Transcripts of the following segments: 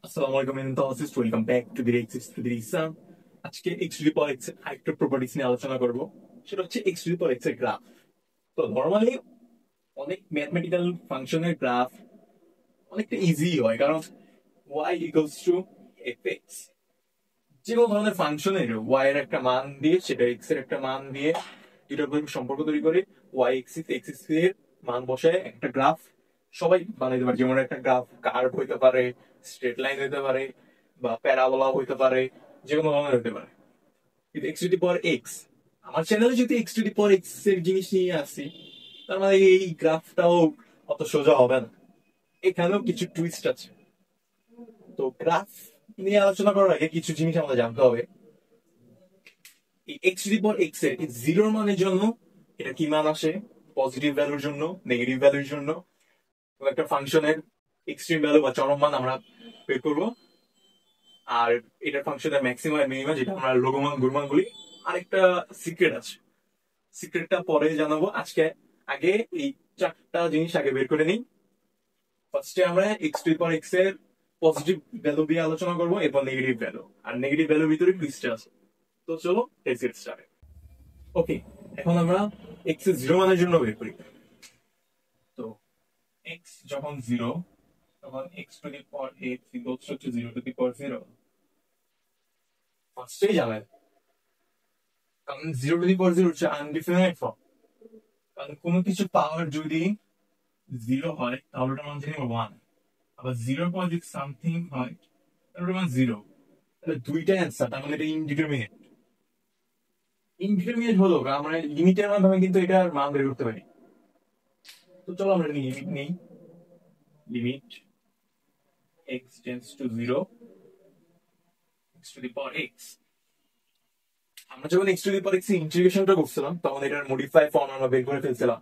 আসসালামু আলাইকুম anthologist, welcome back to the x to the ইসলাম। আজকে x to the power x এর আরেকটা প্রপার্টিস নিয়ে আলোচনা করব। সেটা হচ্ছে x to the power x এর গ্রাফ। তো নরমালি অনেক ম্যাথমেটিক্যাল ফাংশনের গ্রাফ অনেকটা ইজি হয়, কারণ y equals to f x. যে কোনো ধরনের ফাংশনের ওয়াই এর একটা মান দিয়ে সেটা এক্স এর একটা মান দিয়ে দুটার মধ্যে সম্পর্ক তৈরি করে ওয়াই এক্সিস এক্সিস এর মান বসায় একটা গ্রাফ সবাই বানাইতে পারে। যেমন একটা গ্রাফ কার্ভ হইতে পারে, স্ট্রেট লাইন হইতে পারে, বা প্যারাবোলা হইতে পারে, যে কোনো ধরনের হইতে পারে। কিন্তু x to the power x, আমার চ্যানেলে যদি x to the power x এর জিনিস নিয়ে আসি, তার মানে এই গ্রাফটাও অত সোজা হবে না, এখানেও কিছু টুইস্ট আছে। তো গ্রাফ নিয়ে আলোচনা করার আগে কিছু জিনিস আমাদের জানতে হবে। এই x to the power x এর জিরোর মানের জন্য এটা কি মান আসে, পজিটিভ ভ্যালুর জন্য, নেগেটিভ ভ্যালুর জন্য, এবং একটা ফাংশনের এক্সট্রিম ভ্যালু বা চরম মান আমরা বের করবো। আর এটার ফাংশনের ম্যাক্সিমাম আর মিনিমাম, যেটা আমরা লঘুমান গুণমান বলি। আরেকটা সিক্রেট আছে, সিক্রেটটা পরে জানাবো। আজকে আগে এই চারটা জিনিস আগে বের করে নিই। ফার্স্টে আমরা x to the power x এর পজিটিভ ভ্যালু দিয়ে আলোচনা করবো, এরপর নেগেটিভ ভ্যালু, আর নেগেটিভ ভ্যালুর ভিতরে টুইস্ট আছে। তো চলো লেটস গেট স্টার্টেড। ওকে, এখন আমরা এক্স এর জিরো মানের জন্য বের করি। তো এক্স যখন জিরো, তখন x to the power x equals to zero to the power zero. ফার্স্টেই জানেন, কারণ zero to the power zero হচ্ছে আনডিফাইনাইট ফর্ম। কারণ কোনো কিছু পাওয়ার যদি জিরো হয় তাহলে ওটার মান জানি ওয়ান, আবার জিরোর পর যদি সামথিং হয় তাহলে ওটার মান জিরো। তাহলে দুইটা অ্যান্সার, তার মানে এটা ইনডিটারমিনেট। ইনডিটারমিনেট হলো কারণ আমরা লিমিটের মাধ্যমে কিন্তু এটার মান বের করতে পারি। তো চলো আমরা লিমিট নেই। Limit x tends to zero, x to the power x. আমরা যখন x to the power x ইন্টিগ্রেশনটা করছিলাম, তখন এটার মডিফাই ফর্ম আমরা বের করে ফেলছিলাম।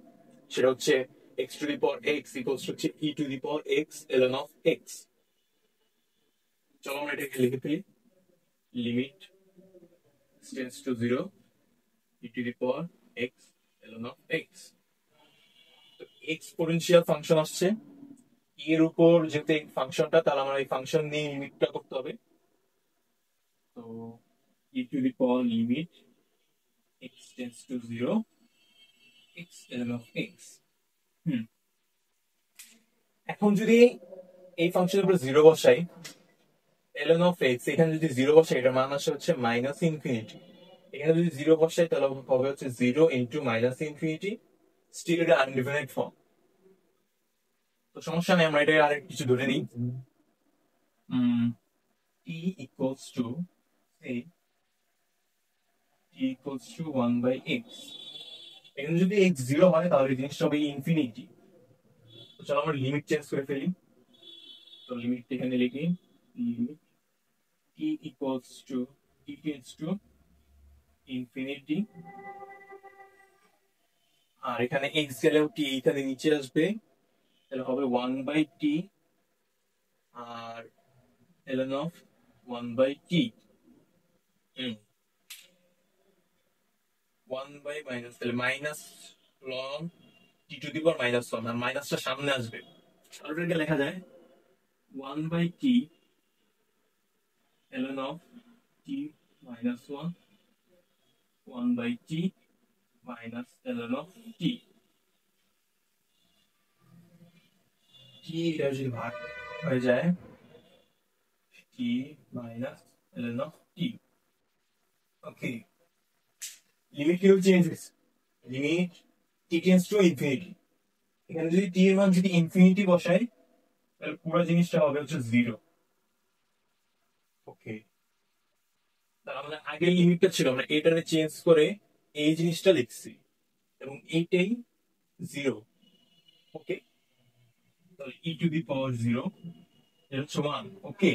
সেটা হচ্ছে x to the power x equals হচ্ছে e to the power x ln of x. চলো আমরা এটাকে লিখে ফেলি। Limit tends to zero, e to the power x ln of x. তো এক্সপোনেনশিয়াল ফাংশন আসছে এর উপর, যেহেতু এই ফাংশনটা, তাহলে আমরা এই ফাংশন নিয়ে লিমিটটা করতে হবে। তো e to the power limit x tends to zero, x ln of x. এখন যদি এই ফাংশনের উপর জিরো বসাই, এলএন অফ এক্স, এখানে যদি জিরো বসাই এটার মান আসে হচ্ছে মাইনাস ইনফিনিটি। এখানে যদি জিরো বসাই তাহলে হবে হচ্ছে zero into minus infinity. Still এটা আনডিফাইনাইট ফর্ম। তো সমস্যা নেই, আমরা এটা আরেক কিছু ধরে নিই। T equals to t equals to one by x. এখানে যদি এক্স জিরো হয় তাহলে এই জিনিসটা হবে ইনফিনিটি। তো চলো আমরা লিমিট চেঞ্জ করে ফেলি। তো লিমিট এখানে লিখি, limit t equals to t tends to infinity. আর এখানে এক্স গেলেও টি এখানে নিচে আসবে, তাহলে হবে ওয়ান বাই টি আর ln of one by t. One by minus, তাহলে minus ln t to the power minus one, আর মাইনাসটা সামনে আসবে। আর এটাকে লেখা যায় one by t ln of t minus one, one by t minus ln of t. T এটা যদি ভাগ হয়ে যায়, t minus ln of t. Okay, limit কিন্তু চেঞ্জ হয়েছে। Limit t tends to infinity. এখানে যদি টি এর মান যদি ইনফিনিটি বসাই, তাহলে পুরো জিনিসটা হবে হচ্ছে জিরো। ওকে, তাহলে আমাদের আগের লিমিটটা ছিল, আমরা এটারে চেঞ্জ করে এই জিনিসটা লিখছি, এবং এইটাই জিরো। ওকে, তাহলে ই টু দি পাওয়ার জিরো এটা হচ্ছে ওয়ান। ওকে,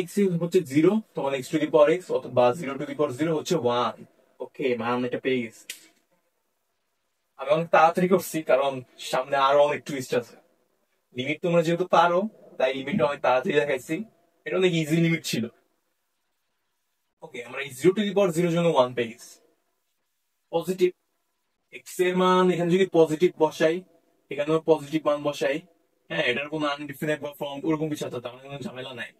এক্স হচ্ছে জিরো, তখন x to the power x অথবা zero to the power zero হচ্ছে ওয়ান। ওকে, মান এটা পেয়ে গেছি। আমি অনেক তাড়াতাড়ি করছি কারণ সামনে আরো অনেক টুইস্ট আছে। লিমিট তোমরা যেহেতু পারো, তাই লিমিটটা অনেক তাড়াতাড়ি দেখাইছি। এটা অনেক ইজি লিমিট ছিল। ওকে, আমরা এই জিরো টু দি পাওয়ার জিরোর জন্য ওয়ান পেয়ে গেছি। পজিটিভ এক্স এর মান এখানে যদি পজিটিভ বসাই, এখানেও পজিটিভ মান বসাই, হ্যাঁ, এটার কোনো আনডিফিনাইট বা ফর্ম ওরকম কিছু আছে, তার মানে কোনো ঝামেলা নাই।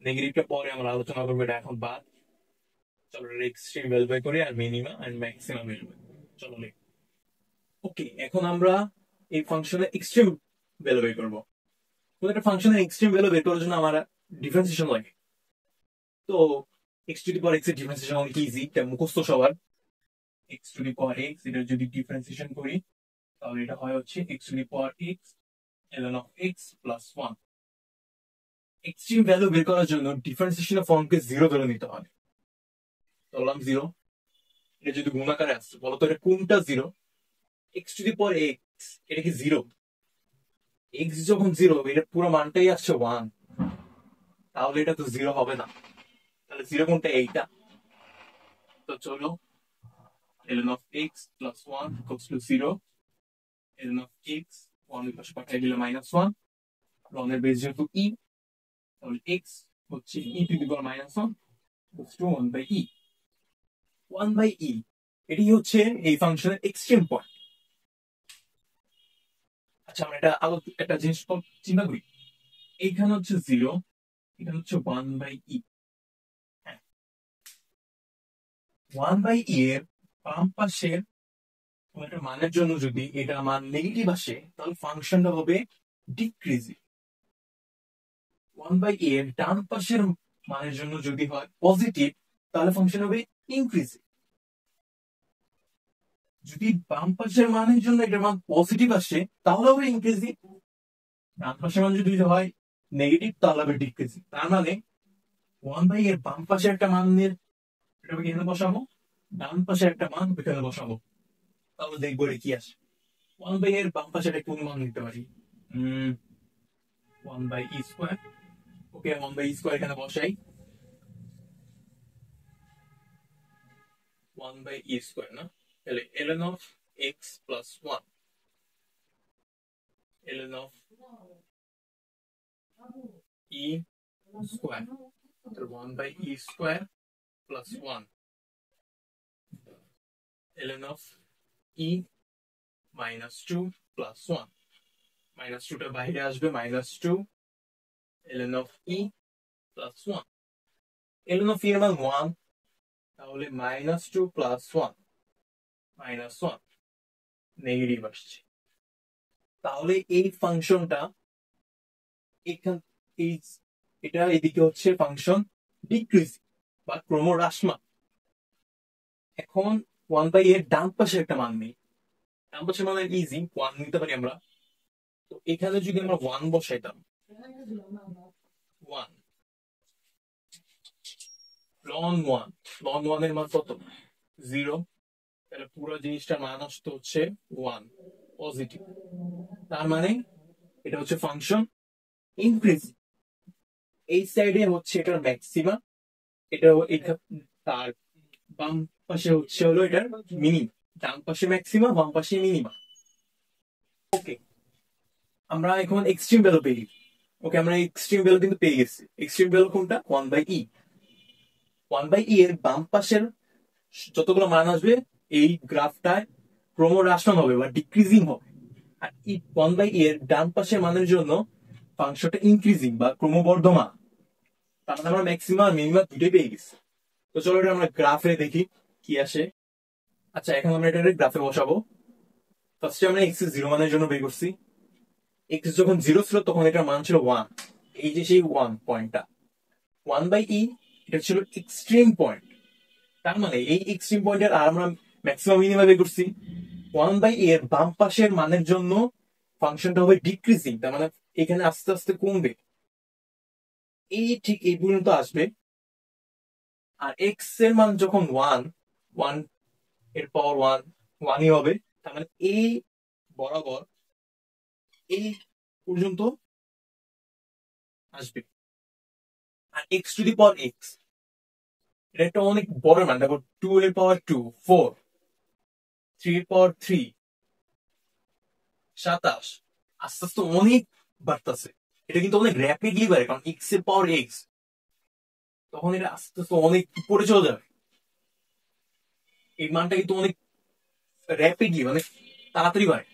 নেগেটিভটা পরে আমরা আলোচনা করবো, এটা এখন বাদ। চলো এক্সট্রিম ভ্যালু বের করি আর মিনিমা এন্ড ম্যাক্সিমাম ভ্যালু। চলো ওকে, এখন আমরা এই ফাংশনের এক্সট্রিম ভ্যালু বের করবো। কোন একটা ফাংশনের এক্সট্রিম ভ্যালু বের করার জন্য আমার ডিফারেন্সিয়েশন লাগে। তো x to the power x এর ডিফারেন্সিয়েশন অনেক ইজি, এটা মুখস্থ সবার। X to the power x, এটা যদি ডিফারেন্সিয়েশন করি তাহলে এটা হয় হচ্ছে x to the power x ln of x plus 1। Extreme value বের করার জন্য ডিফারেন্সিয়েশনের ফর্মকে জিরো ধরে নিতে হয়। ধরলাম জিরো, এটা যদি গুণাকারে আসছে বলতো এটা কোনটা zero? X to the power x, এটা কি জিরো? এক্স যখন জিরো হবে এটা পুরো মানটাই আসছে ওয়ান, তাহলে এটা তো জিরো হবে না। তাহলে জিরো কোনটা? এইটা। তো চলো ln of x plus 1 equals to 0, ln of x 1 এর পাশে পাঠিয়ে দিলে -1, ln এর বেস যেহেতু e, তাহলে x হচ্ছে e to the power -1 equals to 1 by e। 1 by e এটি হচ্ছে এই ফাংশনের এক্সট্রিম পয়েন্ট। আচ্ছা, আমরা এটা আলো একটা জিনিস চিন্তা করি, এইখানে হচ্ছে 0, এখানে হচ্ছে 1 by e। হ্যাঁ, 1 by e এর বাম পাশের একটা মানের জন্য যদি এটা মান নেগেটিভ আসে তাহলে ফাংশনটা হবে ডিক্রিজিং। 1 বাই এ এর ডান পাশের মানের জন্য যদি হয় পজিটিভ তাহলে ফাংশন হবে ইনক্রিজিং। যদি বাম পাশের মানের জন্য এটার মান পজিটিভ আসে তাহলে হবে ইনক্রিজিং, ডান পাশের মান যদি হয় নেগেটিভ তাহলে হবে ডিক্রিজিং। তার মানে 1 বাই এর বাম পাশে একটা মানের এটাকে এখানে বসাবো, ডান পাশে একটা মান এখানে বসাবো, তাহলে দেখবো এটা কি আসে। 1 বাই এর বাম পাশে একটা কোন মান নিতে পারি? 1 by e square. Okay, 1 by e square এখানে বসাই। 1 বাই ই স্কোয়ার না, তাহলে ln of x plus 1, ln of e square, তাহলে 1 by e square plus 1, ln of e minus 2 প্লাস 1, মাইনাস 2টা বাইরে আসবে, -2 ln of e plus 1, ln of e এর মান 1, তাহলে -2 প্লাস 1 -1, নেগেটিভ আসছে। তাহলে এই ফাংশনটা এখান এই এটা এদিকে হচ্ছে ফাংশন ডিক্রিজ বা ক্রমহ্রাসমান। এখন 1 বাই এর ডান পাশে একটা মান নেই, ডান পাশের মান ইজি 1 নিতে পারি আমরা। তো এখানে যদি আমরা 1 বসাইতাম, 1 লন 1, লন 1 এর মান কত? 0, তাহলে পুরো জিনিসটার মান আসতে হচ্ছে 1 পজিটিভ। তার মানে এটা হচ্ছে ফাংশন ইনক্রিজ। এই সাইডে হচ্ছে এটার ম্যাক্সিমা, এটা তার বাম পাশে হচ্ছে হলো এটার মিনিমাম। ডান পাশে ম্যাক্সিমা, বাম পাশে মিনিমা। ওকে, আমরা এখন এক্সট্রিম ভ্যালু পেয়ে গেছি। ওকে, আমরা এক্সট্রিম ভ্যালু কিন্তু পেয়ে গেছি। এক্সট্রিম ভ্যালু কোনটা? 1 বাই ই। 1 বাই ই এর বাম পাশের যতগুলো মান আসবে এই গ্রাফটায় ক্রমহ্রাসমান হবে বা ডিক্রিজিং হবে, আর 1 বাই ই এর ডান পাশের মানের জন্য ফাংশনটা ইনক্রিজিং বা ক্রমবর্ধমান। তার মানে আমরা ম্যাক্সিমাম আর মিনিমাম দুটোই পেয়ে গেছি। তো চলো এটা আমরা গ্রাফে দেখি কি আসে। আচ্ছা, এখন আমরা এটা গ্রাফে বসাবো। ফার্স্টে আমরা এক্স 0 মানের জন্য বের করছি। এক্স যখন 0 ছিল তখন এটার মান ছিল 1, এই যে সেই 1 পয়েন্টটা। 1 বাই ই এটা ছিল এক্সট্রিম পয়েন্ট, তার মানে এই এক্সট্রিম পয়েন্টের আর আমরা ম্যাক্সিমাম মিনিমাম বের করছি। 1 বাই ই এর বাম পাশের মানের জন্য ফাংশনটা হবে ডিক্রিজিং, তার মানে এখানে আস্তে আস্তে কমবে, এই ঠিক এই পর্যন্ত আসবে। আর এক্স এর মান যখন 1, 1 এর পাওয়ার 1, 1ই হবে, তার মানে এই বরাবর এই পর্যন্ত আসবে। আর x to the power x এটা একটা অনেক বড় মান, দেখো 2 এর পাওয়ার 2 4, 3 এর পাওয়ার 3 27, আস্তে আস্তে অনেক বাড়তেছে। এটা কিন্তু অনেক র্যাপিডলি বাড়ে, কারণ এক্স এর পাওয়ার এক্স, তখন এটা আস্তে আস্তে অনেক উপরে চলে যাবে। এই মানটা কিন্তু অনেক র্যাপিডলি মানে তাড়াতাড়ি বাড়ে।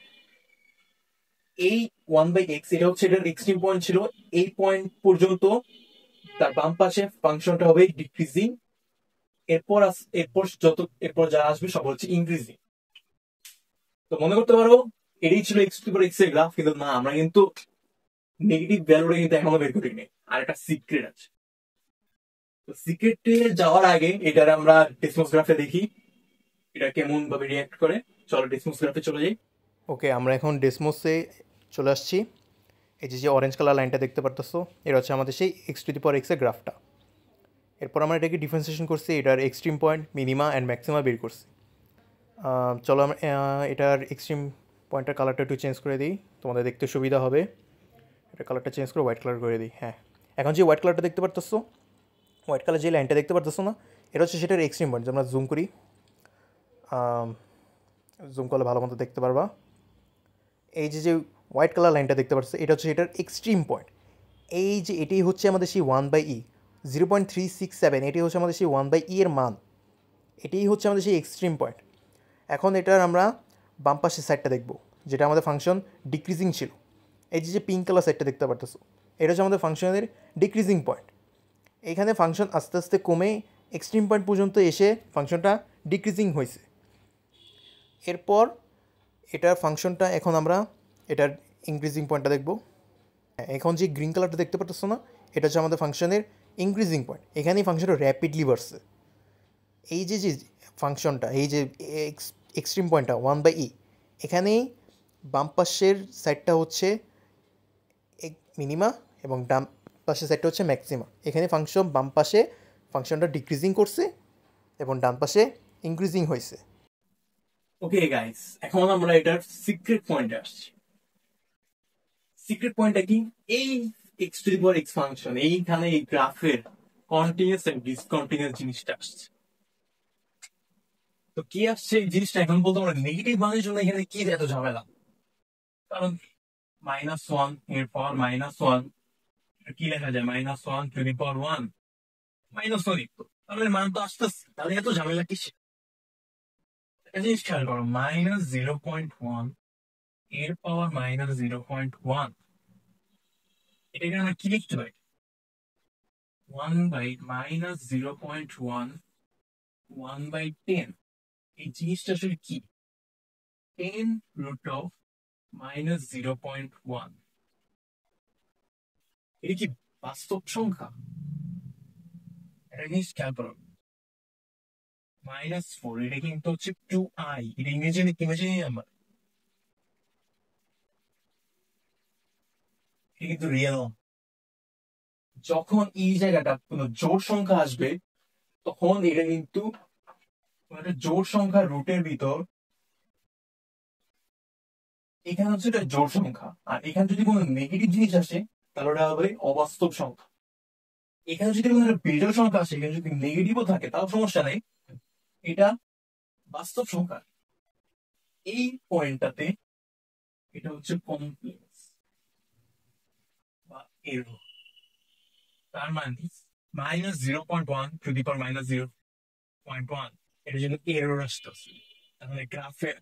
এই 1 বাই এক্স এটা হচ্ছে এটার এক্সট্রিম পয়েন্ট ছিল, এই পয়েন্ট পর্যন্ত তার বাম পাশে ফাংশনটা হবে ডিক্রিজিং, এরপর যা আসবে সব হচ্ছে ইনক্রিজিং। তো মনে করতে পারো এটাই ছিল x to the power x এর গ্রাফ, কিন্তু না, আমরা কিন্তু নেগেটিভ ভ্যালুটা কিন্তু এখনো বের করিনি, আর একটা সিক্রেট আছে। তো সিক্রেটে যাওয়ার আগে এটার আমরা ডেসমস গ্রাফে দেখি এটা কেমন ভাবে রিয়াক্ট করে। চলো ডেসমস গ্রাফে চলে যাই। ওকে, আমরা এখন ডেসমোসে চলে আসছি। এই যে অরেঞ্জ কালার লাইনটা দেখতে পারতেছো, এটা হচ্ছে আমাদের সেই এক্স টু দি পাওয়ার এক্সের গ্রাফটা। এরপর আমরা এটাকে ডিফারেন্সিয়েশন করছি, এটার extreme point, minima and maxima বের করছি। চলো আমরা এটার এক্সট্রিম পয়েন্টের কালারটা একটু চেঞ্জ করে দিই, তোমাদের দেখতে সুবিধা হবে। এটা কালারটা চেঞ্জ করে হোয়াইট কালার করে দিই। হ্যাঁ, এখন যে হোয়াইট কালারটা দেখতে পারতেছো, হোয়াইট কালার যে লাইনটা দেখতে পারতেছো না, এটা হচ্ছে সেটার এক্সট্রিম পয়েন্ট। আমরা জুম করি, জুম করলে ভালো মতো দেখতে পারবা। এই যে হোয়াইট কালার লাইনটা দেখতে পাচ্ছ, এটা হচ্ছে এটার এক্সট্রিম পয়েন্ট। এই যে এটাই হচ্ছে আমাদের সেই 1/e 0.367, এটাই হচ্ছে আমাদের সেই 1/e এর মান। এটাই হচ্ছে আমাদের সেই এক্সট্রিম পয়েন্ট। এখন এটার আমরা বাম পাশের সাইডটা দেখব, যেটা আমাদের ফাংশন ডিক্রিজিং ছিল। এই যে পিঙ্ক কালার সাইডটা দেখতে পারতেছো, এটা হচ্ছে আমাদের ফাংশনের ডিক্রিজিং পয়েন্ট। এইখানে ফাংশন আস্তে আস্তে কমে এক্সট্রিম পয়েন্ট পর্যন্ত এসে ফাংশনটা ডিক্রিজিং হয়েছে। এরপর এটার ফাংশনটা এখন আমরা এটার ইনক্রিজিং পয়েন্টটা দেখব। এখন যে গ্রিন কালারটা দেখতে পাচ্ছ না, এটা হচ্ছে আমাদের ফাংশনের ইনক্রিজিং পয়েন্ট। এখানেই ফাংশনটা র্যাপিডলি বাড়ছে। এই যে যে ফাংশনটা, এই যে এক্সট্রিম পয়েন্টটা 1/e, এখানেই বাম পাশের সাইডটা হচ্ছে মিনিমা এবং ডান পাশের সাইডটা হচ্ছে ম্যাক্সিমা। এখানে বাম পাশে ফাংশনটা ডিক্রিজিং করছে এবং ডান পাশে ইনক্রিজিং হয়েছে। ওকে গাইস, এখন আমরা এটার সিক্রেট পয়েন্টে আসছি। সিক্রেট পয়েন্টটা কি? এই x to the power x function, এইখানে এই গ্রাফের কন্টিনিউয়াস এন্ড ডিসকন্টিনিউয়াস জিনিসটা আসছে। তো কি আসছে এই জিনিসটা এখন বলতে আমরা নেগেটিভ মানের জন্য এখানে কি এত ঝামেলা? কারণ -1 এর পাওয়ার -1, কি লেখা যায়? -1 টু দি পাওয়ার 1 -1 লিখতো, তাহলে মান তো আসতেছে, তাহলে এত ঝামেলা কিসে? একটা জিনিস খেয়াল করো, -0.1 এর পাওয়ার -0.1, এটাকে আমরা কি লিখতে পারি? 1/-0.1 1/10। এই জিনিসটা আসলে কি? 10√(-0.1), এটা কি বাস্তব সংখ্যা? একটা জিনিস খেয়াল করো, -4 এটা কিন্তু হচ্ছে 2i, এটা ইমেজিনারি নাম্বার, এটা কিন্তু রিয়েল। যখন এই জায়গাটা কোনো জোড় সংখ্যা আসবে, তখন এটা কিন্তু একটা জোড় সংখ্যা রুটের ভিতর, এখানে হচ্ছে এটা জোড় সংখ্যা, আর এখানে যদি কোনো নেগেটিভ জিনিস আসে তাহলে ওটা হবে অবাস্তব সংখ্যা। এখানে যদি কোনো বিজোড় সংখ্যা আসে, এখানে যদি নেগেটিভও থাকে তাও সমস্যা নেই, এটা বাস্তব সংখ্যা। এই পয়েন্টটাতে এটা হচ্ছে কমপ্লেক্স বা এরর। তার মানে -0.1 টু দি পাওয়ার -0.1, এটা জন্য এরর আসতেছে, তাহলে গ্রাফে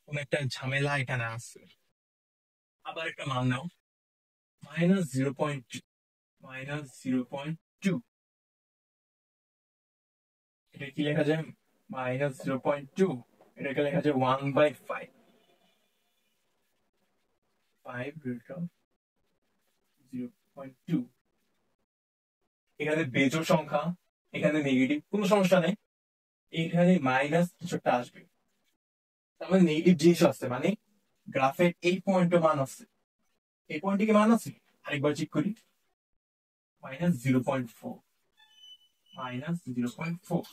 কোন একটা ঝামেলা এখানে আছে। আবার একটা মান নাও, -0.2, -0.2, এটা কি লেখা যায়? -0.2, এটাকে লেখা যায় 1/5, 5√(0.2). এখানে বেজোড় সংখ্যা, এখানে নেগেটিভ, কোনো সমস্যা নেই, এখানে মাইনাস কিছু একটা আসবে, তার মানে নেগেটিভ জিনিস আসছে, মানে গ্রাফের এই পয়েন্টে মান আছে, এই পয়েন্টে কি মান আছে? আরেকবার চেক করি, -0.4, -0.4,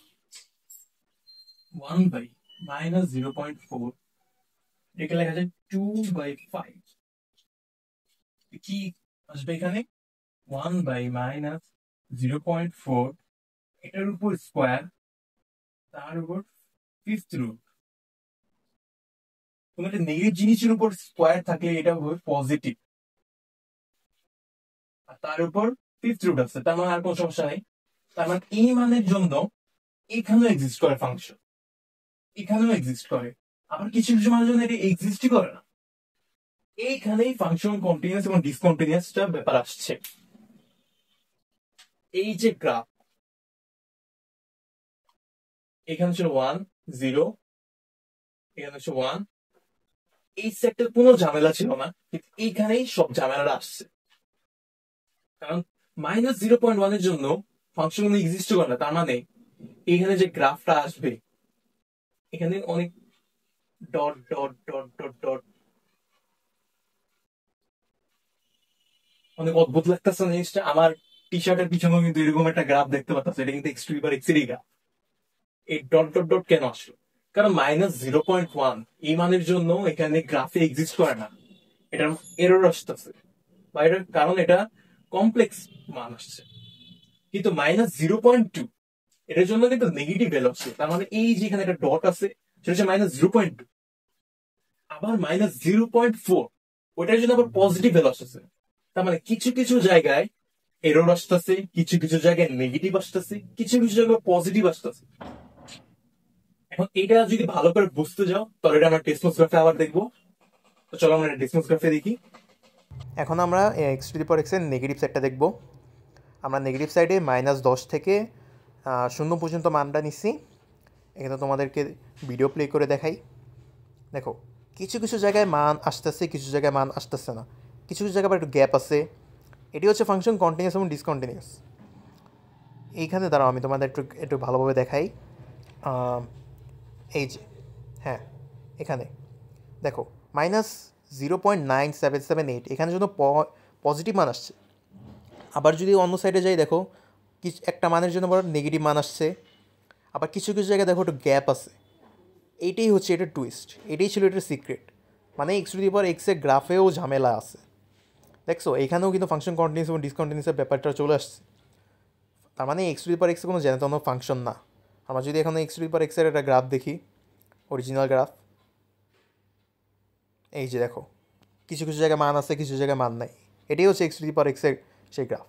1/-0.4, এটাকে লেখা যায় 2/5। কি আসবে এখানে? 1/-0.4, এটার উপর স্কোয়ার, তার উপর ফিফথ রুট। কোন একটা নেগেটিভ জিনিসের উপর স্কোয়ার থাকলে এটা হবে পজিটিভ, আর তার উপর ফিফথ রুট আছে, তার মানে আর কোনো সমস্যা নেই। তার মানে এই মানের জন্য এখানেও এক্সিস্ট করে ফাংশন, এখানেও এক্সিস্ট করে, আবার কিছু কিছু মানের জন্য এটা এক্সিস্টই করে না। এইখানেই ফাংশন কন্টিনিউয়াস এবং ডিসকন্টিনিউয়াসটা ব্যাপার আসছে। এই যে গ্রাফ, এখানে ছিল 1 0, এখানে ছিল 1, এই সেটটার কোনো ঝামেলা ছিল না, কিন্তু এইখানেই সব ঝামেলাটা আসছে। কারণ -0.1 এর জন্য ফাংশন কোনো এক্সিস্ট করে না, তার মানে এখানে যে গ্রাফটা আসবে এখানে অনেক dot dot dot dot dot, অনেক অদ্ভুত লাগতেছে না জিনিসটা। আমার টি শার্টের পিছনেও কিন্তু এরকম একটা গ্রাফ দেখতে পাচ্ছি, এটা কিন্তু x to the power x এরই গ্রাফ। এই ডট ডট ডট কেন আসলো? কারণ -0.1 এই মানের জন্য এখানে গ্রাফে এক্সিস্ট করে না, এটার এরর আসতেছে, বা এটার কারণ এটা কমপ্লেক্স মান আসছে। কিন্তু -0.2 এটার জন্য কিন্তু নেগেটিভ ভ্যালু আসছে, তার মানে এই যে এখানে একটা ডট আছে সেটা হচ্ছে -0.2। আবার -0.4 ওইটার জন্য আবার পজিটিভ ভ্যালু আসতেছে, তার মানে কিছু কিছু জায়গায় এরর আসতেছে, কিছু কিছু জায়গায় নেগেটিভ আসতেছে, কিছু কিছু জায়গায় পজিটিভ আসতেছে। এখন এটা যদি ভালো করে বুঝতে যাও তাহলে এটা আমরা ডেসমোস গ্রাফে আবার দেখবো। তো চলো আমরা ডেসমোস গ্রাফে দেখি। এখন আমরা এক্স টু দি পাওয়ার এক্সের নেগেটিভ সাইডটা দেখব। আমরা নেগেটিভ সাইডে -10 থেকে 0 পর্যন্ত মানটা নিচ্ছি। এখানে তোমাদেরকে ভিডিও প্লে করে দেখাই। দেখো, কিছু কিছু জায়গায় মান আসতেছে, কিছু জায়গায় মান আসতেছে না, কিছু কিছু জায়গায় আবার একটু গ্যাপ আছে। এটি হচ্ছে ফাংশন কন্টিনিউয়াস এবং ডিসকন্টিনিউয়াস। এইখানে দাঁড়াও আমি তোমাদের একটু একটু ভালোভাবে দেখাই। এই যে, হ্যাঁ, এখানে দেখো -0.9778, এখানে জন্য পজিটিভ মান আসছে। আবার যদি অন্য সাইডে যাই, দেখো কিছু একটা মানের জন্য বড় নেগেটিভ মান আসছে। আবার কিছু কিছু জায়গায় দেখো একটু গ্যাপ আছে। এইটাই হচ্ছে এটার টুইস্ট, এটাই ছিল এটার সিক্রেট। মানে এক্স টু দি পাওয়ার এক্সের গ্রাফেও ঝামেলা আছে। দেখছো, এখানেও কিন্তু ফাংশন কন্টিনিউস এবং ডিসকন্টিনিউসের ব্যাপারটা চলে আসছে। তার মানে x to the power x কোনো জেনে ফাংশন না। আমরা যদি এখন এক্স টু দি পাওয়ার এক্সের একটা গ্রাফ দেখি, অরিজিনাল গ্রাফ, এই যে দেখো, কিছু কিছু জায়গায় মান আছে, কিছু জায়গায় মান নাই। এটাই হচ্ছে এক্স টু দি পাওয়ার এক্সের সেই গ্রাফ।